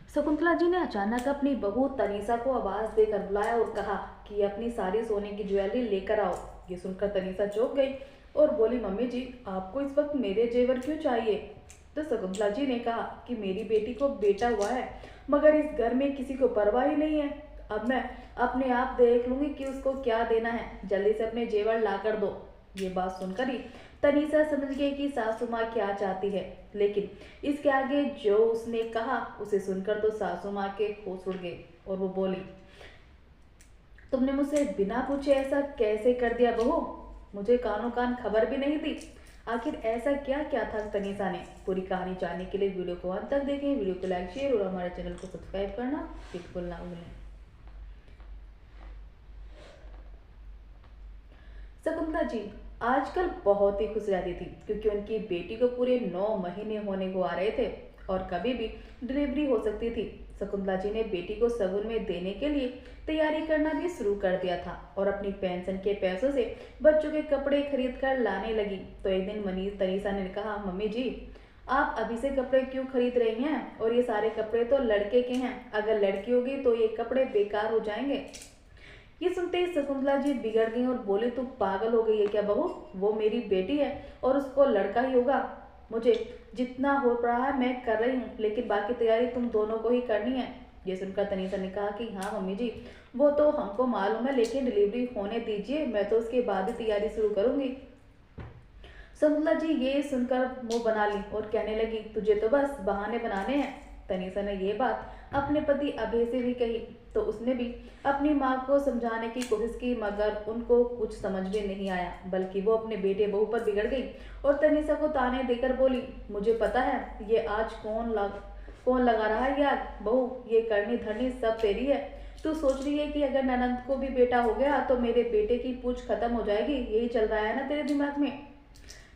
शकुंतला जी ने अचानक अपनी बहू तनीषा को आवाज देकर बुलाया और कहा कि अपनी सारी सोने की ज्वेलरी लेकर आओ। ये सुनकर तनीषा चौंक गई और बोली, मम्मी जी, आपको इस वक्त मेरे जेवर क्यों चाहिए? तो शकुंतला जी ने कहा कि मेरी बेटी को बेटा हुआ है, मगर इस घर में किसी को परवाह ही नहीं है। अब मैं अपने आप देख लूंगी कि उसको क्या देना है। जल्दी से अपने जेवर ला कर दो। ये बात सुनकर ही तनीषा समझ गई कि सासू माँ क्या चाहती है, लेकिन इसके आगे जो उसने कहा उसे सुनकर तो सासू माँ के होश उड़ गए और वो बोली, तुमने मुझसे बिना पूछे ऐसा कैसे कर दिया बहू? मुझे कानों कान खबर भी नहीं थी। आखिर ऐसा क्या क्या था तनीषा ने? पूरी कहानी जानने के लिए वीडियो को अंत तक देखें। वीडियो को लाइक, शेयर और हमारे चैनल को सब्सक्राइब करना बिल्कुल ना भूलें। शकुंतला जी आजकल बहुत ही खुश रहती थी, क्योंकि उनकी बेटी को पूरे 9 महीने होने को आ रहे थे और कभी भी डिलीवरी हो सकती थी। शकुंतला जी ने बेटी को सगुन में देने के लिए तैयारी करना भी शुरू कर दिया था और अपनी पेंशन के पैसों से बच्चों के कपड़े खरीद कर लाने लगी। तो एक दिन मनीष तनीषा ने कहा, मम्मी जी, आप अभी से कपड़े क्यों खरीद रही हैं? और ये सारे कपड़े तो लड़के के हैं, अगर लड़की होगी तो ये कपड़े बेकार हो जाएंगे। ये सुनते ही शकुंतला जी बिगड़ गई और बोली, तू पागल हो गई है क्या बहू? वो मेरी बेटी है और उसको लड़का ही होगा। मुझे जितना हो रहा है मैं कर रही हूँ, लेकिन बाकी तैयारी तुम दोनों को ही करनी है। ये सुनकर तनीषा ने कहा कि हाँ मम्मी जी, वो तो हमको मालूम है, लेकिन डिलीवरी होने दीजिए, मैं तो उसके बाद ही तैयारी शुरू करूंगी। शकुंतला जी ये सुनकर मुंह बना ली और कहने लगी, तुझे तो बस बहाने बनाने हैं। तनीषा ने ये बात अपने पति अभय से भी कही, तो उसने भी अपनी माँ को समझाने की कोशिश की, मगर उनको कुछ समझ में नहीं आया, बल्कि वो अपने बेटे बहू पर बिगड़ गई और तनीषा को ताने देकर बोली, मुझे पता है ये आज कौन लगा रहा है यार। बहू, ये करनी धरनी सब तेरी है। तू सोच रही है कि अगर ननंद को भी बेटा हो गया तो मेरे बेटे की पूछ खत्म हो जाएगी, यही चल रहा है ना तेरे दिमाग में?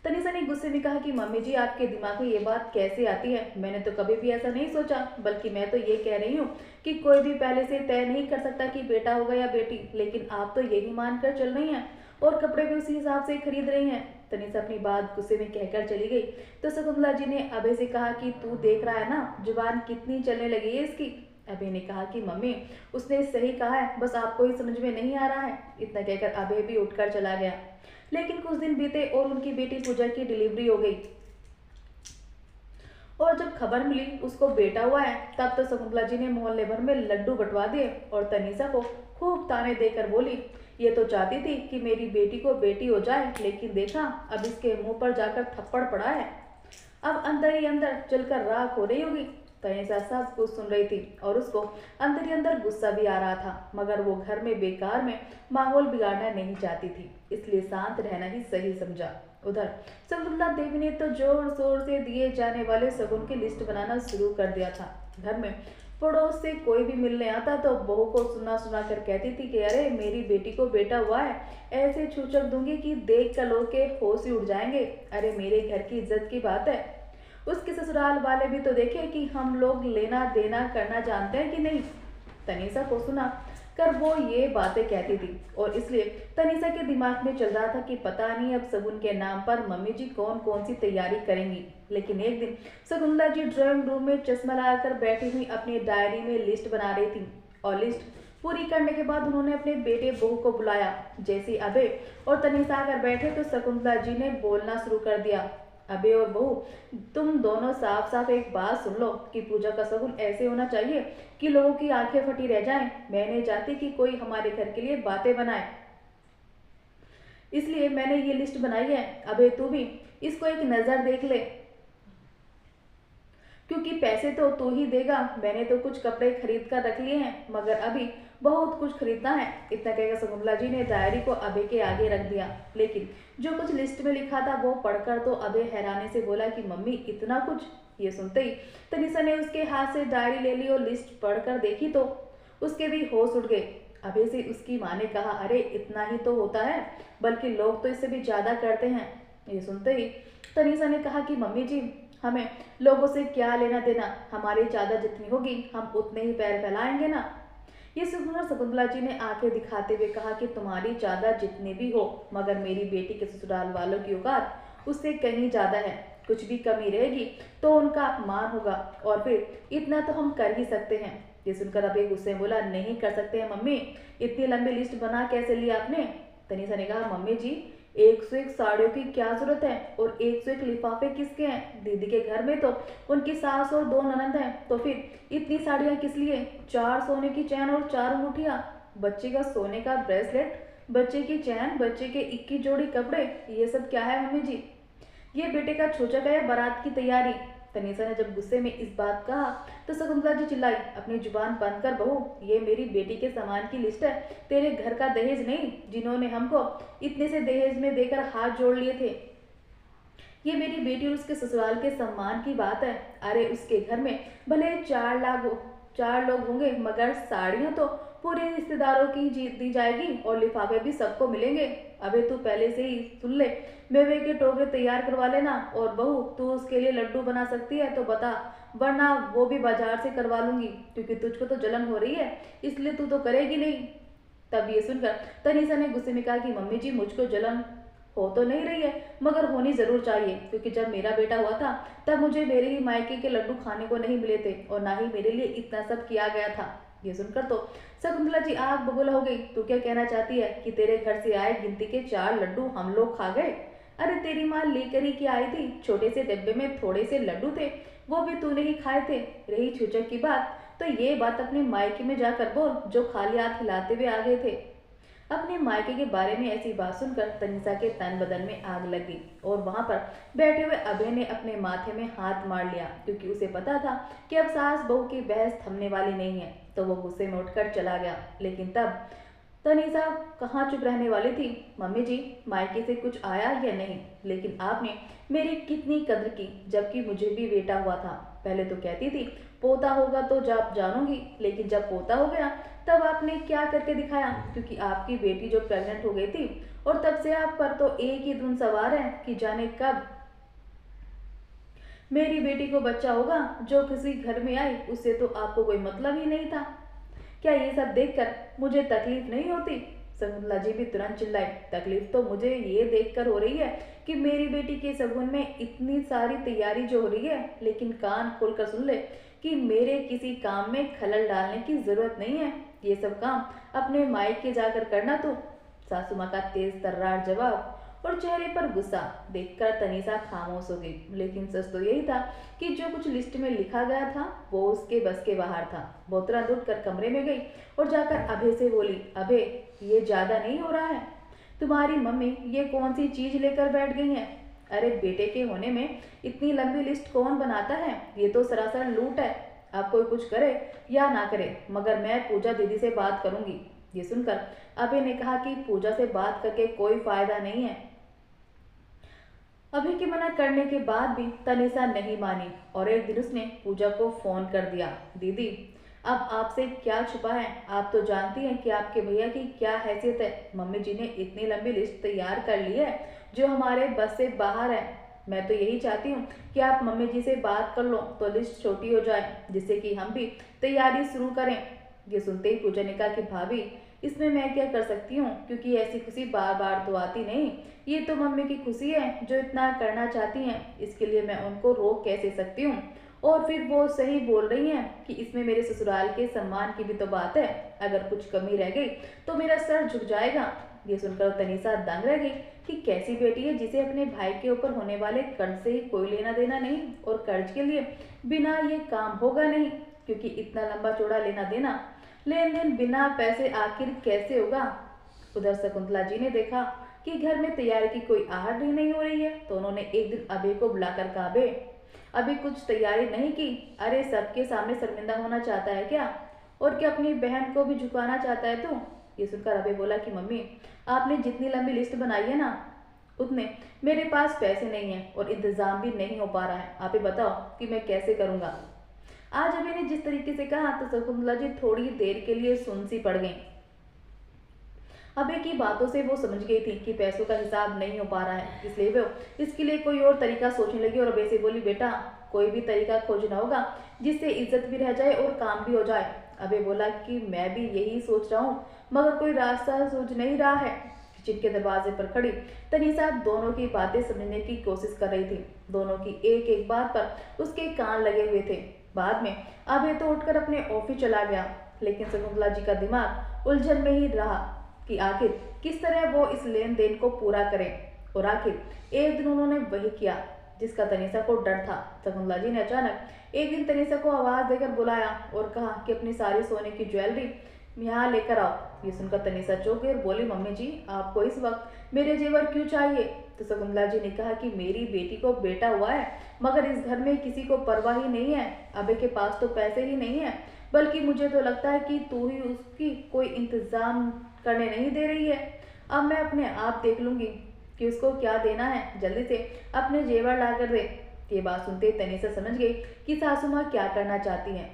तनीषा ने गुस्से में कहा कि मम्मी जी, आपके दिमाग में ये बात कैसे आती है? मैंने तो कभी भी ऐसा नहीं सोचा, बल्कि मैं तो ये कह रही हूँ कि कोई भी पहले से तय नहीं कर सकता कि बेटा होगा या बेटी, लेकिन आप तो यही मानकर चल रही हैं और कपड़े भी उसी हिसाब से खरीद रही हैं। तनीषा अपनी बात गुस्से में कहकर चली गई। तो शकुंतला जी ने अभय से कहा कि तू देख रहा है ना, जुबान कितनी चलने लगी है इसकी। अभय ने कहा कि मम्मी, उसने सही कहा है, बस आपको ही समझ में नहीं आ रहा है। इतना कहकर अभय भी उठकर चला गया। लेकिन कुछ दिन बीते और उनकी बेटी पूजा की डिलीवरी हो गई और जब खबर मिली उसको बेटा हुआ है, तब तो शकुंतला जी ने मोहल्ले भर में लड्डू बंटवा दिए और तनीषा को खूब ताने देकर बोली, ये तो चाहती थी कि मेरी बेटी को बेटी हो जाए, लेकिन देखा अब इसके मुंह पर जाकर थप्पड़ पड़ा है। अब अंदर ही अंदर जलकर राख हो रही होगी। तनीषा सब कुछ सुन रही थी और उसको अंदर ही अंदर गुस्सा भी आ रहा था, मगर वो घर में बेकार में माहौल बिगाड़ना नहीं चाहती थी, इसलिए शांत रहना ही सही समझा। उधर शकुंतला देवी ने तो जोर शोर से दिए जाने वाले शगुन की लिस्ट बनाना शुरू कर दिया था। घर में पड़ोस से कोई भी मिलने आता तो बहू को सुना सुना कर कहती थी कि अरे मेरी बेटी को बेटा हुआ है, ऐसे छूचक दूंगी कि देख कर लोग के होश ही उड़ जाएंगे। अरे मेरे घर की इज्जत की बात है, उसके ससुराल वाले भी तो देखे कि हम लोग लेना देना करना जानते हैं कि नहीं। तनीषा को सुना कर वो ये बातें कहती थी और इसलिए तनीषा के दिमाग में चल रहा था कि पता नहीं अब शगुन के नाम पर मम्मी जी कौन कौन सी तैयारी करेंगी। लेकिन एक दिन शकुंतला जी ड्राइंग रूम में चश्मा लगाकर बैठी हुई अपनी डायरी में लिस्ट बना रही थी और लिस्ट पूरी करने के बाद उन्होंने अपने बेटे बहू को बुलाया। जैसे अभय और तनीषा आकर बैठे तो शकुंतला जी ने बोलना शुरू कर दिया, अबे और बहू, तुम दोनों साफ साफ एक बात सुन लो कि पूजा का शगुन ऐसे होना चाहिए कि लोगों की आंखें फटी रह जाएं। मैं नहीं चाहती कि कोई हमारे घर के लिए बातें बनाए, इसलिए मैंने ये लिस्ट बनाई है। अबे तू भी इसको एक नजर देख ले, क्योंकि पैसे तो तू ही देगा। मैंने तो कुछ कपड़े खरीद कर रख लिए हैं, मगर अभी बहुत कुछ खरीदना है। इतना कहकर शकुंतला जी ने डायरी को अभय के आगे रख दिया, लेकिन जो कुछ लिस्ट में लिखा था वो पढ़कर तो अभय हैरानी से बोला कि मम्मी इतना कुछ? ये सुनते ही तनीषा ने उसके हाथ से डायरी ले ली और लिस्ट पढ़कर देखी तो उसके भी होश उड़ गए। अभय से उसकी माँ ने कहा, अरे इतना ही तो होता है, बल्कि लोग तो इससे भी ज्यादा करते हैं। ये सुनते ही तनीषा ने कहा कि मम्मी जी, हमें लोगों से क्या लेना देना, हमारी चादर जितनी होगी हम उतने ही पैर फैलाएंगे ना। ये सुनकर शकुंतला जी ने आंखें दिखाते हुए कहा कि तुम्हारी चादर जितनी भी हो, मगर मेरी बेटी के ससुराल वालों की औकात उससे कहीं ज्यादा है। कुछ भी कमी रहेगी तो उनका अपमान होगा, और फिर इतना तो हम कर ही सकते हैं। ये सुनकर अभय गुस्से में बोला, नहीं कर सकते हैं मम्मी, इतनी लंबी लिस्ट बना कैसे लिया आपने? तनीषा ने कहा, मम्मी जी 101 साड़ियों की क्या जरूरत है, और 101 लिफाफे किसके हैं? दीदी के घर में तो उनकी सास और 2 ननंद हैं, तो फिर इतनी साड़ियाँ किस लिए? 4 सोने की चैन और 4 अंगूठियाँ, बच्चे का सोने का ब्रेसलेट, बच्चे की चैन, बच्चे के 21 जोड़ी कपड़े, ये सब क्या है मम्मी जी? ये बेटे का छोचक है या बारात की तैयारी? तनीषा ने जब गुस्से में इस बात कहा तो शकुंतला जी चिल्लाई, अपनी जुबान बंद कर बहू, ये मेरी बेटी के सामान की लिस्ट है, तेरे घर का दहेज नहीं, जिन्होंने हमको इतने से दहेज में देकर हाथ जोड़ लिए थे। ये मेरी बेटी और उसके ससुराल के सम्मान की बात है। अरे उसके घर में भले 4 लोग होंगे, मगर साड़ियाँ तो पूरे रिश्तेदारों की दी जाएगी, और लिफाफे भी सबको मिलेंगे। अबे तू पहले से ही सुन ले, मेवे के टोकरे तैयार करवा लेना, और बहू तू उसके लिए लड्डू बना सकती है तो बता, वरना वो भी बाजार से करवा लूंगी, क्योंकि तुझको तो जलन हो रही है, इसलिए तू तो करेगी नहीं। तब ये सुनकर तनीषा ने गुस्से में कहा कि मम्मी जी मुझको जलन हो तो नहीं रही है, मगर होनी जरूर चाहिए, क्योंकि जब मेरा बेटा हुआ था तब मुझे मेरे ही मायके के लड्डू खाने को नहीं मिले थे, और ना ही मेरे लिए इतना सब किया गया था। ये सुनकर तो शकुंतला जी आग बबूला हो गई। तू क्या कहना चाहती है कि तेरे घर से आए गिनती के 4 लड्डू हम लोग खा गए? अरे तेरी माँ लेकर ही क्या आई थी, छोटे से डिब्बे में थोड़े से लड्डू थे, वो भी तूने ही खाए थे। रही छूचक की बात, तो ये बात अपने मायके में जाकर बोल, जो खाली हाथ हिलाते हुए आ गए थे। अपने मायके के बारे में ऐसी बात सुनकर तनीषा के तन बदन में आग लगी, और वहां पर बैठे हुए अभय ने अपने माथे में हाथ मार लिया, क्योंकि उसे पता था कि अब सास बहू की बहस थमने वाली नहीं है। तो वो गुस्से में उठकर चला गया। लेकिन तब तनीषा कहाँ चुप रहने वाली थी। मम्मी जी मायके से कुछ आया या नहीं, लेकिन आपने मेरी कितनी कद्र की, जबकि मुझे भी बेटा हुआ था। पहले तो कहती थी पोता होगा तो जब जानूंगी, लेकिन जब पोता हो गया तब आपने क्या करके दिखाया, क्योंकि आपकी बेटी जो प्रेग्नेंट हो गई थी, और तब से आप पर तो एक ही धुन सवार है कि जाने कब मेरी बेटी को बच्चा होगा। जो किसी घर में आई उससे तो आपको कोई मतलब ही नहीं था। क्या ये सब देखकर मुझे तकलीफ नहीं होती? शकुंतला जी भी तुरंत चिल्लाई, तकलीफ तो मुझे ये देखकर हो रही है कि मेरी बेटी के सगुन में इतनी सारी तैयारी जो हो रही है, लेकिन कान खोलकर सुन ले कि मेरे किसी काम में खलल डालने की जरूरत नहीं है। ये सब काम अपने मायके जाकर करना तू। सासू माँ का तेज तर्रार जवाब और चेहरे पर गुस्सा देखकर तनीषा खामोश हो गई। लेकिन सच तो यही था कि जो कुछ लिस्ट में लिखा गया था वो उसके बस के बाहर था। वो तुरंत उठकर कमरे में गई और जाकर अभय से बोली, अभय ये ज्यादा नहीं हो रहा है? तुम्हारी मम्मी ये कौन सी चीज लेकर बैठ गई है? अरे बेटे के होने में इतनी लंबी लिस्ट कौन बनाता है? ये तो सरासर लूट है। अब कोई कुछ करे या ना करे, मगर मैं पूजा दीदी से बात करूंगी। ये सुनकर अभय ने कहा कि पूजा से बात करके कोई फायदा नहीं है। अभय के मना करने के बाद भी तनीषा नहीं मानी, और एक दिन उसने पूजा को फोन कर दिया, दीदी अब आपसे क्या छुपा है, आप तो जानती हैं कि आपके भैया की क्या हैसियत है। मम्मी जी ने इतनी लंबी लिस्ट तैयार कर ली है जो हमारे बस से बाहर है। मैं तो यही चाहती हूँ कि आप मम्मी जी से बात कर लो तो लिस्ट छोटी हो जाए, जिससे कि हम भी तैयारी शुरू करें। ये सुनते ही पूजा ने कहा कि भाभी इसमें मैं क्या कर सकती हूँ, क्योंकि ऐसी खुशी बार बार तो आती नहीं। ये तो मम्मी की खुशी है जो इतना करना चाहती हैं, इसके लिए मैं उनको रोक कैसे सकती हूँ? और फिर वो सही बोल रही हैं कि इसमें मेरे ससुराल के सम्मान की भी तो बात है। अगर कुछ कमी रह गई तो मेरा सर झुक जाएगा। ये सुनकर तनीषा दंग रह गई कि कैसी बेटी है जिसे अपने भाई के ऊपर होने वाले कर्ज से ही कोई लेना देना नहीं, और कर्ज के लिए बिना ये काम होगा नहीं, क्योंकि इतना लंबा चौड़ा लेना देना लेन देन बिना पैसे आखिर कैसे होगा। उधर शकुंतला जी ने देखा कि घर में तैयारी की कोई आहट ही नहीं हो रही है, तो उन्होंने एक दिन अभय को बुलाकर कहा, अभय अभी कुछ तैयारी नहीं की? अरे सबके सामने शर्मिंदा होना चाहता है क्या, और क्या अपनी बहन को भी झुकाना चाहता है तू? ये सुनकर अभय बोला कि मम्मी आपने जितनी लंबी लिस्ट बनाई है ना, उतने मेरे पास पैसे नहीं है और इंतजाम भी नहीं हो पा रहा है। आप ही बताओ कि मैं कैसे करूंगा। आज अभय ने जिस तरीके से कहा तो शकुंतला जी थोड़ी देर के लिए सुन सी पड़ गई। अभय की बातों से वो समझ गई थी कि पैसों का हिसाब नहीं हो पा रहा है, इसलिए वो इसके लिए कोई और तरीका सोचने लगी, और अभय से बोली, बेटा कोई भी तरीका खोजना होगा जिससे इज्जत भी रह जाए और काम भी हो जाए। अभय बोला कि मैं भी यही सोच रहा हूँ, मगर कोई रास्ता सूझ नहीं रहा है। किचन के दरवाजे पर खड़ी तनीसा दोनों की बातें समझने की कोशिश कर रही थी। दोनों की एक एक बात पर उसके कान लगे हुए थे। बाद में अभय तो उठकर अपने ऑफिस चला गया, लेकिन शकुंतला जी का दिमाग उलझन में ही रहा कि आखिर किस तरह वो इस लेन देन को पूरा करें। और आखिर एक दिन उन्होंने वही किया जिसका तनीसा को डर था। शकुंतला जी ने अचानक एक दिन तनीसा को आवाज देकर बुलाया और कहा कि अपनी सारी सोने की ज्वेलरी यहाँ लेकर आओ। ये सुनकर तनीसा चौंक गई और बोली, मम्मी जी आपको इस वक्त मेरे जेवर क्यों चाहिए? तो शकुंतला जी ने कहा कि मेरी बेटी को बेटा हुआ है, मगर इस घर में किसी को परवाह ही नहीं है। अबे के पास तो पैसे ही नहीं है, बल्कि मुझे तो लगता है कि तू ही उसकी कोई इंतजाम करने नहीं दे रही है। अब मैं अपने आप देख लूंगी कि उसको क्या देना है, जल्दी से अपने जेवर ला कर दे। ये बात सुनते तनीसा समझ गई कि सासू माँ क्या करना चाहती हैं।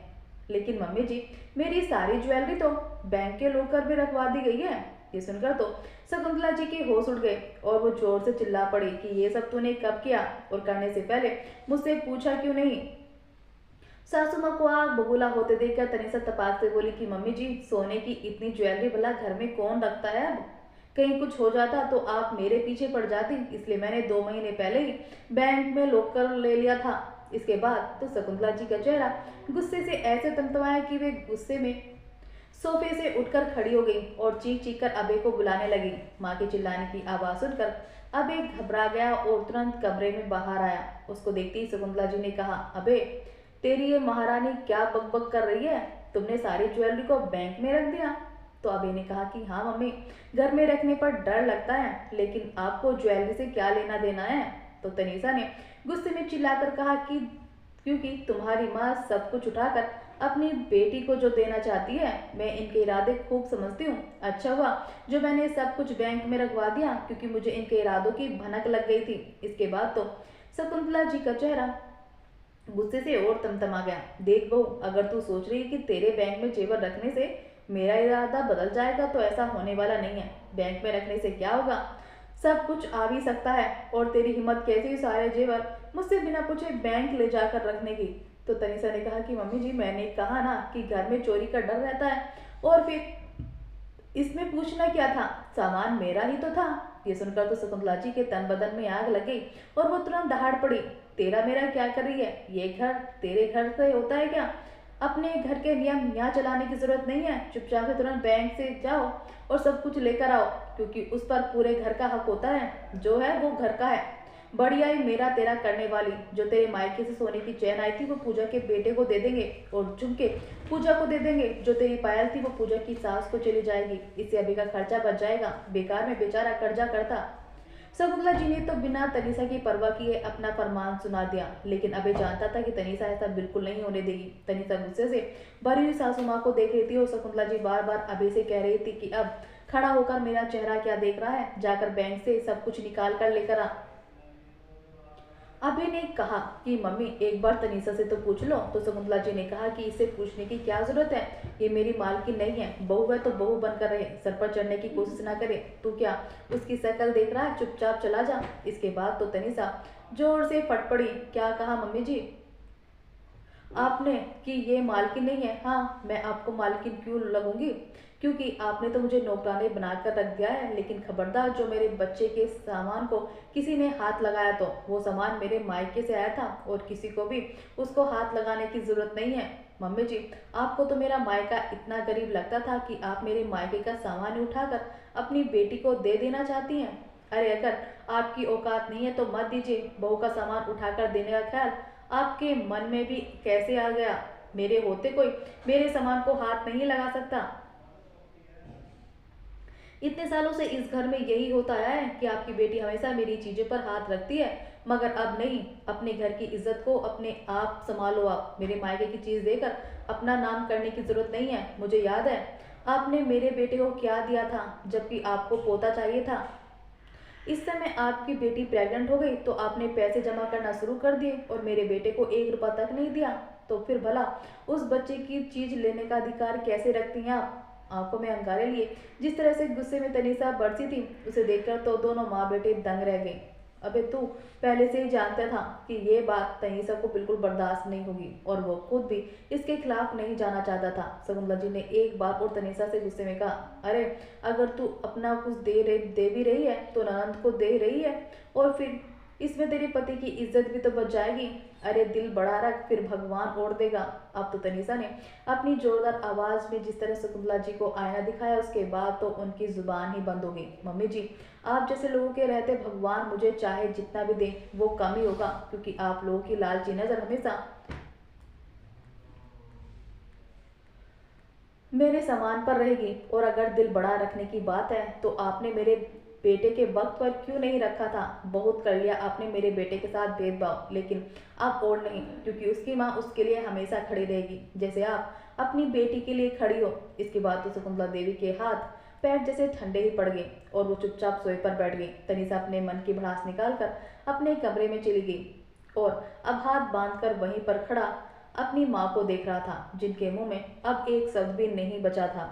लेकिन मम्मी जी मेरी सारी ज्वेलरी तो बैंक के लॉकर में रखवा दी गई है। ये सुनकर तो शकुंतला जी के होश उड़ गए और वो जोर से चिल्ला पड़ी कि ये सब तूने कब किया और करने से पहले मुझसे पूछा क्यों नहीं? सासू माँ को आग बबूला होते देखकर तनीसा तपाक से बोली कि मम्मी जी सोने की इतनी ज्वेलरी भला घर में कौन रखता है? अब कहीं कुछ हो जाता तो आप मेरे पीछे पड़ जाती, इसलिए मैंने 2 महीने पहले ही बैंक में लॉकर ले लिया था। इसके बाद तो शकुंतला जी का चेहरा गुस्से से ऐसे तमतमाया कि वे गुस्से में सोफे से उठकर खड़ी हो गई और चीख चीख कर अबे को बुलाने लगी। माँ के चिल्लाने की आवाज सुनकर अबे घबरा गया और तुरंत कमरे में बाहर आया। उसको देखते ही शकुंतला जी ने कहा, अबे तेरी ये महारानी क्या बकबक कर रही है? तुमने सारी ज्वेलरी को बैंक में रख दिया? तो अबे ने कहा कि हाँ मम्मी, घर में रखने पर डर लगता है, लेकिन आपको ज्वेलरी से क्या लेना देना है? तो तनीसा ने गुस्से में चिल्लाकर कहा कि क्योंकि तुम्हारी माँ सब कुछ उठाकर अपनी बेटी को जो देना चाहती है। मैं इनके इरादे खूब समझती हूँ। अच्छा हुआ जो मैंने सब कुछ बैंक में रखवा दिया, क्योंकि मुझे इनके इरादों की भनक लग गई थी। इसके बाद तो शकुंतला जी का चेहरा गुस्से से और तमतमा गया। देख बहू, अगर तू सोच रही है कि तेरे बैंक में जेवर रखने से मेरा इरादा बदल जाएगा तो ऐसा होने वाला नहीं है। बैंक में रखने से क्या होगा, सब कुछ आ भी सकता है। और तेरी हिम्मत कैसी सारे जेवर मुझसे बिना पूछे बैंक ले जाकर रखने की? तो तनीसा ने कहा कि मम्मी जी मैंने कहा ना कि घर में चोरी का डर रहता है, और फिर इसमें पूछना क्या था, सामान मेरा ही तो था। ये सुनकर तो शकुंतला जी के तन बदन में आग लग गई और वो तुरंत दहाड़ पड़ी, तेरा मेरा क्या कर रही है? ये घर तेरे घर से होता है क्या? अपने घर के नियम यहाँ चलाने की जरूरत नहीं है। चुपचाप से तुरंत बैंक से जाओ और सब कुछ लेकर आओ, क्योंकि उस पर पूरे घर का हक होता है। जो है वो घर का है। बड़ी आई मेरा तेरा करने वाली। जो तेरे मायके से सोने की चैन आई थी वो पूजा के बेटे को दे देंगे और झुमके पूजा को दे देंगे। जो तेरी पायल थी वो पूजा की सास को चली जाएगी। इससे अभी का खर्चा बच जाएगा। बेकार में बेचारा कर्जा करता। शकुंतला जी ने तो बिना तनीसा की परवाह किए अपना फरमान सुना दिया, लेकिन अबे जानता था कि तनीसा ऐसा बिल्कुल नहीं होने देगी। तनीसा गुस्से से भरी हुई सासू माँ को देख रही थी और शकुंतला जी बार बार अबे से कह रही थी कि अब खड़ा होकर मेरा चेहरा क्या देख रहा है, जाकर बैंक से सब कुछ निकाल कर लेकर आ। अभय ने कहा कि मम्मी एक बार तनीसा से तो पूछ लो। तो शकुंतला जी ने कहा कि इसे पूछने की क्या जरूरत है, ये मेरी मालकिन नहीं है। बहू है तो बहू बनकर रहे, सर पर चढ़ने की कोशिश ना करे। तू क्या उसकी शक्ल देख रहा है? चुपचाप चला जा। इसके बाद तो तनीसा जोर से फट पड़ी। क्या कहा मम्मी जी आपने कि ये मालकिन नहीं है? हाँ, मैं आपको मालकिन क्यों लगूंगी, क्योंकि आपने तो मुझे नौकरानी बनाकर रख दिया है। लेकिन खबरदार जो मेरे बच्चे के सामान को किसी ने हाथ लगाया तो वो सामान मेरे मायके से आया था और किसी को भी उसको हाथ लगाने की जरूरत नहीं है। मम्मी जी आपको तो मेरा मायका इतना गरीब लगता था कि आप मेरे मायके का सामान उठाकर अपनी बेटी को दे देना चाहती हैं। अरे अगर आपकी औकात नहीं है तो मत दीजिए। बहू का सामान उठाकर देने का ख्याल आपके मन में भी कैसे आ गया? मेरे होते कोई मेरे सामान को हाथ नहीं लगा सकता। इतने सालों से इस घर में यही होता आया है कि आपकी बेटी हमेशा मेरी चीजों पर हाथ रखती है, मगर अब नहीं। अपने घर की इज्जत को अपने आप संभालो। आप मेरे मायके की चीज देकर अपना नाम करने की जरूरत नहीं है। मुझे याद है आपने मेरे बेटे को क्या दिया था, जबकि आपको पोता चाहिए था। इस समय आपकी बेटी प्रेग्नेंट हो गई तो आपने पैसे जमा करना शुरू कर दिए और मेरे बेटे को 1 रुपया तक नहीं दिया। तो फिर भला उस बच्चे की चीज लेने का अधिकार कैसे रखती हैं आप? आंखों में अंगारे लिए जिस तरह से गुस्से में तनीसा बरसी थी, उसे देखकर तो दोनों माँ बेटे दंग रह गए। अबे तू पहले से ही जानता था कि ये बात तनीषा को बिल्कुल बर्दाश्त नहीं होगी और वो खुद भी इसके खिलाफ नहीं जाना चाहता था। शकुंतला जी ने एक बार और तनीषा से गुस्से में कहा, अरे अगर तू अपना कुछ दे भी रही है तो ननद को दे रही है, और फिर इसमें तेरे पति की इज्जत भी तो बच जाएगी। अरे दिल बड़ा रख, फिर भगवान ओढ़ देगा। अब तो तनीषा ने अपनी जोरदार आवाज में जिस तरह शकुंतला जी को आईना दिखाया, उसके बाद तो उनकी जुबान ही बंद हो गई। मम्मी जी, आप जैसे लोगों के रहते भगवान मुझे चाहे जितना भी दे वो कम ही होगा, क्योंकि आप लोगों की लालची नजर हमेशा मेरे सामान पर रहेगी। और अगर दिल बड़ा रखने की बात है तो आपने मेरे बेटे के वक्त पर क्यों नहीं रखा था। बहुत कर लिया आपने मेरे बेटे के साथ भेदभाव, लेकिन अब और नहीं, क्योंकि उसकी माँ उसके लिए हमेशा खड़ी रहेगी, जैसे आप अपनी बेटी के लिए खड़ी हो। इसके बाद तो शकुंतला देवी के हाथ पैर जैसे ठंडे ही पड़ गए और वो चुपचाप सोए पर बैठ गई। तनीषा अपने मन की भड़ास निकालकर अपने कमरे में चली गई और अब हाथ बांधकर वहीं पर खड़ा अपनी माँ को देख रहा था, जिनके मुंह में अब एक शब्द भी नहीं बचा था।